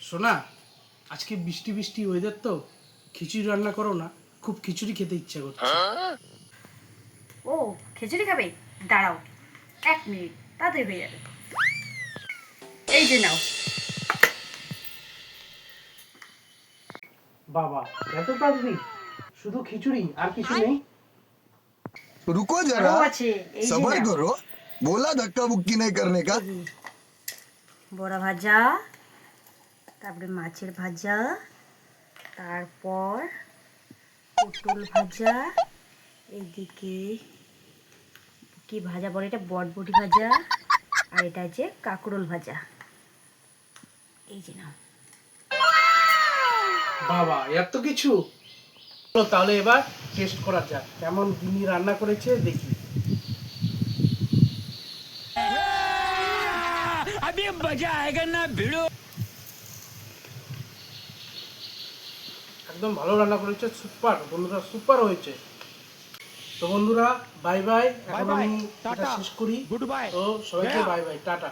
সোনা, আজকে বৃষ্টি বৃষ্টি ওয়েদার তো খিচুড়ি রান্না করো না, খুব খিচুড়ি খেতে ইচ্ছা করছে। ও খিচুড়ি খাবে? দাঁড়াও 1 মিনিট, তাড়াতাড়ি হয়ে যাবে। এই যে নাও। বাবা, এত তাড়াতাড়ি? শুধু খিচুড়ি আর কিছু নেই? रुको আরও जरा আছে, এই যে सबर নাও। करो बोला धक्का बुक्की नहीं करने का এই যে, বড়া ভাজা, তারপরে মাছের ভাজা, তারপর পটল ভাজা, এইদিকে কি ভাজা বলে এটা, বটবটি ভাজা, আর এটা আছে কাঁকরোল ভাজা। এই যে নাও। বাবা, এত কিছু! চলো তাহলে এবার টেস্ট করা যাক কেমন গিনি রান্না করেছে, দেখি। अभी मजा आएगा ना भिड़ो। একদম ভালো রান্না করেছে, সুপার বন্ধুরা, সুপার হয়েছে। তো বন্ধুরা, বাই বাই, এখন bye, আমি এটা টাটা, শেষ করি। goodbye, তো সবাইকে yeah. Bye bye, tata.